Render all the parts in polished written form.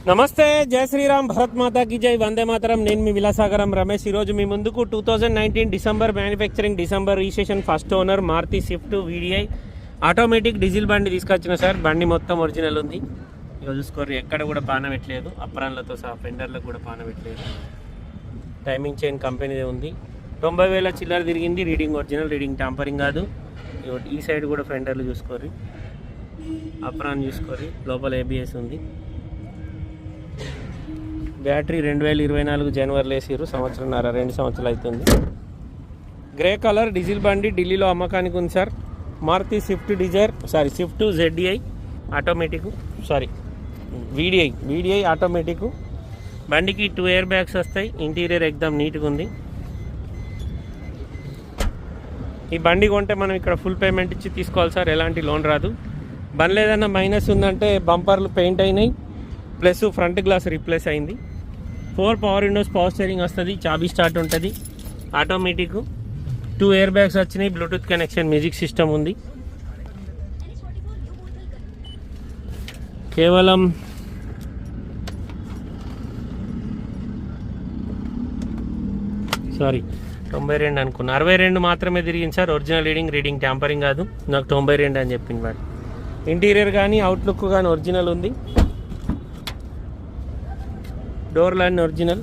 నమస్తే, జై శ్రీరామ్, భరత్ మాతాకి జై, వందే మాతరం. నేను మీ విలాసాగరం రమేష్. ఈరోజు మీ ముందుకు 2019 December manufacturing, December registration, first owner Maruti Swift VDI automatic diesel బండి తీసుకొచ్చిన సార్. బండి మొత్తం ఒరిజినల్ ఉంది. ఇక చూసుకోరు, ఎక్కడ కూడా పాన పెట్టలేదు. అప్రాన్లతో సహా ఫెండర్లకు కూడా పాన పెట్టలేదు. టైమింగ్ చైన్ కంపెనీదే ఉంది. 90,000 చిల్లర తిరిగింది. రీడింగ్ ఒరిజినల్, రీడింగ్ ట్యాంపరింగ్ కాదు. ఈ సైడ్ కూడా ఫెండర్లు చూసుకోరు, అప్రాన్ చూసుకోరు. లోపల ఏబిఎస్ ఉంది. బ్యాటరీ 2024 జనవరిలో వేసారు. సంవత్సరంన్నర, 2 సంవత్సరాలు అవుతుంది. గ్రే కలర్ డీజిల్ బండి ఢిల్లీలో అమ్మకానికి ఉంది sir. Maruti Swift Dzire, Swift ZDI automatic, VDI automatic. బండికి 2 ఎయిర్ బ్యాగ్స్ వస్తాయి. ఇంటీరియర్ ఎక్దమ్ నీట్గా ఉంది. ఈ బండి కొంటే మనం ఇక్కడ ఫుల్ పేమెంట్ ఇచ్చి తీసుకోవాలి సార్. ఎలాంటి లోన్ రాదు. బండ్లు ఏదైనా మైనస్ ఉందంటే బంపర్లు పెయింట్ అయినాయి, ప్లస్ ఫ్రంట్ గ్లాస్ రీప్లేస్ అయింది. 4 పవర్ విండోస్, పవర్ స్టీరింగ్ వస్తుంది. చాబీ స్టార్ట్ ఉంటుంది. ఆటోమేటిక్ 2 ఎయిర్ బ్యాగ్స్ వచ్చినాయి. బ్లూటూత్ కనెక్షన్, మ్యూజిక్ సిస్టమ్ ఉంది. కేవలం 92 అనుకున్నా. 62 మాత్రమే తిరిగింది సార్. ఒరిజినల్ రీడింగ్ ట్యాంపరింగ్ కాదు. నాకు 92 అని చెప్పింది వాడు. ఇంటీరియర్ కానీ అవుట్లుక్ కానీ ఒరిజినల్ ఉంది. Door line original.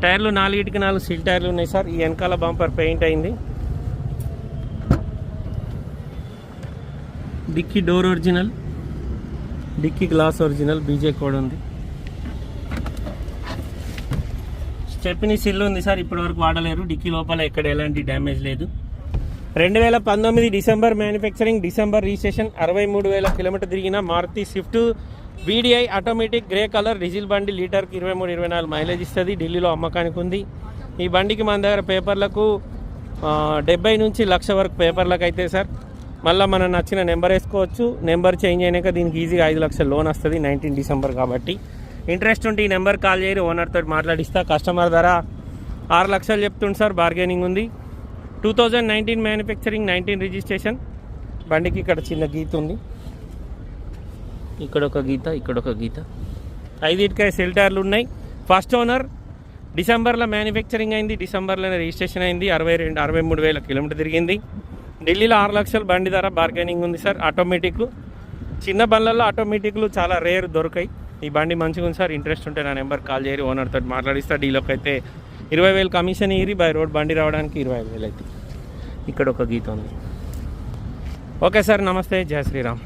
టైర్లు 4 సీల్ టైర్లు ఉన్నాయి సార్. ఈ వెనకాల బంపర్ పెయింట్ అయింది. Dicky door original, dicky glass original, బీజే కోడ్ ఉంది. స్టెప్నీ సిల్ ఉంది సార్. ఇప్పటి వరకు వాడలేరు. డిక్కీ లోపల ఎక్కడ ఎలాంటి డ్యామేజ్ లేదు. 2019 December manufacturing, December registration, 63,000 kilometre తిరిగిన Maruti Swift VDI automatic grey colour diesel బండి. లీటర్కి 23-24 మైలేజ్ ఇస్తుంది. ఢిల్లీలో అమ్మకానికి ఉంది. ఈ బండికి మన దగ్గర పేపర్లకు 70 నుంచి 1,00,000 వరకు పేపర్లకు అయితే సార్. మళ్ళీ మనం నచ్చిన నెంబర్ వేసుకోవచ్చు. నెంబర్ చేంజ్ అయినాక దీనికి ఈజీగా 5 లక్షలు లోన్ వస్తుంది. 19 డిసెంబర్ కాబట్టి. ఇంట్రెస్ట్ ఉంటే ఈ నెంబర్ కాల్ చేయరు, ఓనర్తో మాట్లాడిస్తా. కస్టమర్ ధర 6 లక్షలు చెప్తుంది సార్. బార్గెనింగ్ ఉంది. 2019 మ్యానుఫ్యాక్చరింగ్, 19 రిజిస్ట్రేషన్. బండికి ఇక్కడ చిన్న గీత ఉంది. ఇక్కడ ఒక గీత, ఇక్కడ ఒక గీత. 5 సెల్ టైర్లు ఉన్నాయి. First owner. డిసెంబర్లో మ్యానుఫ్యాక్చరింగ్ అయింది, డిసెంబర్లోనే రిజిస్ట్రేషన్ అయింది. 63,000 కిలోమీటర్ తిరిగింది. ఢిల్లీలో 6 లక్షలు బండి ధర. బార్గెనింగ్ ఉంది సార్. ఆటోమేటిక్. చిన్న బండ్లలో ఆటోమేటిక్లు చాలా రేర్ దొరికాయి. ఈ బండి మంచిగా ఉంది సార్. ఇంట్రెస్ట్ ఉంటే నా నెంబర్ కాల్ చేయరు, ఓనర్తో మాట్లాడిస్తా. డీలోకి అయితే 20,000 కమిషన్ ఇరి. బై రోడ్ బండి రావడానికి 25,000 అయితే. ఇక్కడ ఒక గీత ఉంది. ఓకే సార్, నమస్తే, జై శ్రీరామ్.